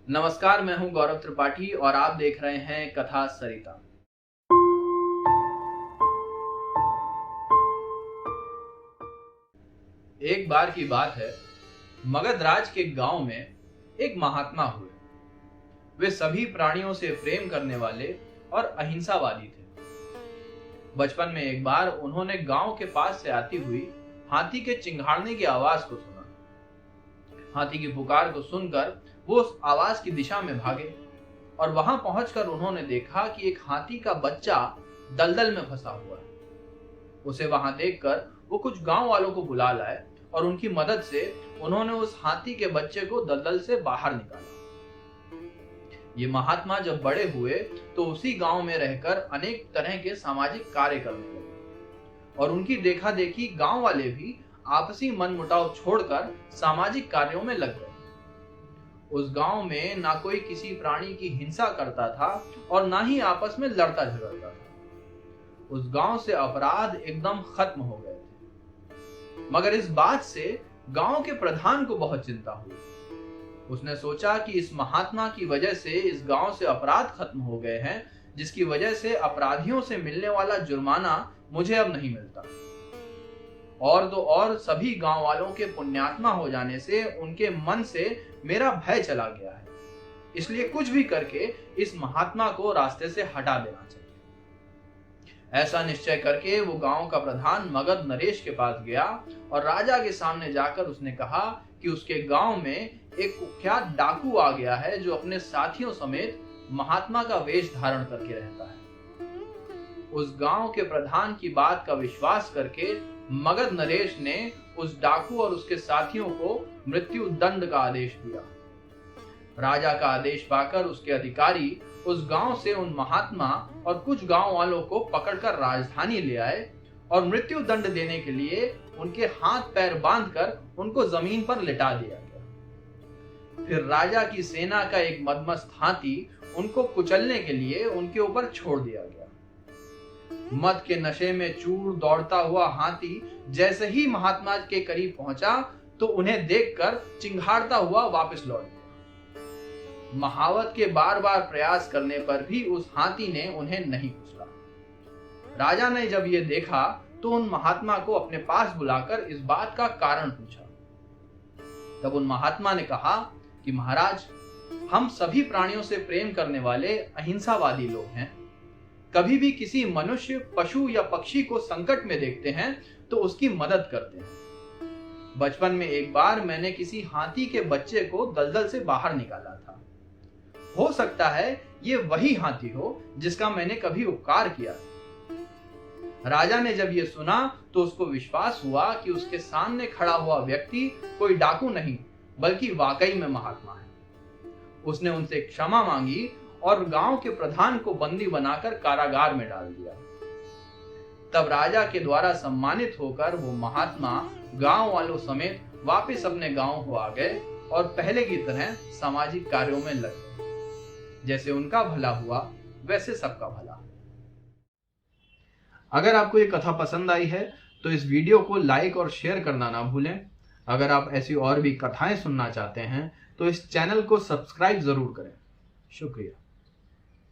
नमस्कार, मैं हूं गौरव त्रिपाठी और आप देख रहे हैं कथा सरिता। एक बार की बात है, मगध राज के गांव में एक महात्मा हुए। वे सभी प्राणियों से प्रेम करने वाले और अहिंसावादी थे। बचपन में एक बार उन्होंने गांव के पास से आती हुई हाथी के चिंघाड़ने की आवाज को सुना। हाथी की पुकार को सुनकर वो उस आवाज की दिशा में भागे और वहां पहुंचकर उन्होंने देखा कि एक हाथी का बच्चा दलदल में फंसा हुआ है। उसे वहां देखकर वो कुछ गांव वालों को बुला लाए और उनकी मदद से उन्होंने उस हाथी के बच्चे को दलदल से बाहर निकाला। ये महात्मा जब बड़े हुए तो उसी गांव में रहकर अनेक तरह के सामाजिक कार्य करने लगे और उनकी देखा देखी गांव वाले भी आपसी मनमुटाव छोड़कर सामाजिक कार्यों में लग गए। उस गांव में ना कोई किसी प्राणी की हिंसा करता था और ना ही आपस में लड़ता झगड़ता था। उस गांव से अपराध एकदम खत्म हो गए थे। मगर इस बात से गांव के प्रधान को बहुत चिंता हुई। उसने सोचा कि इस महात्मा की वजह से इस गांव से अपराध खत्म हो गए हैं, जिसकी वजह से अपराधियों से मिलने वाला जुर्माना मुझे अब नहीं मिलता। और तो और सभी गांव वालों के पुण्यात्मा हो जाने से उनके मन से मेरा भय चला गया है। इसलिए कुछ भी करके इस महात्मा को रास्ते से हटा देना चाहिए। ऐसा निश्चय करके वो गांव का प्रधान मगध नरेश के पास गया और राजा के सामने जाकर उसने कहा कि उसके गांव में एक कुख्यात डाकू आ गया है जो अपने साथियों समेत महात्मा का वेश धारण करके रहता है। उस गांव के प्रधान की बात का विश्वास करके मगध नरेश ने उस डाकू और उसके साथियों को मृत्यु दंड का आदेश दिया। राजा का आदेश पाकर उसके अधिकारी उस गांव से उन महात्मा और कुछ गांव वालों को पकड़कर राजधानी ले आए और मृत्यु दंड देने के लिए उनके हाथ पैर बांधकर उनको जमीन पर लिटा दिया गया। फिर राजा की सेना का एक मदमस्त हाथी उनको कुचलने के लिए उनके ऊपर छोड़ दिया गया। मद के नशे में चूर दौड़ता हुआ हाथी जैसे ही महात्मा के करीब पहुंचा तो उन्हें देखकर चिंघाड़ता हुआ वापस लौट गया। महावत के बार बार प्रयास करने पर भी उस हाथी ने उन्हें नहीं कुचला। राजा ने जब ये देखा तो उन महात्मा को अपने पास बुलाकर इस बात का कारण पूछा। तब उन महात्मा ने कहा कि महाराज, हम सभी प्राणियों से प्रेम करने वाले अहिंसावादी लोग हैं। कभी भी किसी मनुष्य, पशु या पक्षी को संकट में देखते हैं तो उसकी मदद करते हैं। बचपन में एक बार मैंने किसी हाथी के बच्चे को दलदल से बाहर निकाला था। हो सकता है ये वही हाथी हो जिसका मैंने कभी उपकार किया था। राजा ने जब ये सुना तो उसको विश्वास हुआ कि उसके सामने खड़ा हुआ व्यक्ति कोई डाकू नहीं बल्कि वाकई में महात्मा है। उसने उनसे क्षमा मांगी और गांव के प्रधान को बंदी बनाकर कारागार में डाल दिया। तब राजा के द्वारा सम्मानित होकर वो महात्मा गांव वालों समेत वापस अपने गांव को आ गए और पहले की तरह सामाजिक कार्यों में लग गए। जैसे उनका भला हुआ वैसे सबका भला। अगर आपको ये कथा पसंद आई है तो इस वीडियो को लाइक और शेयर करना ना भूलें। अगर आप ऐसी और भी कथाएं सुनना चाहते हैं तो इस चैनल को सब्सक्राइब जरूर करें। शुक्रिया।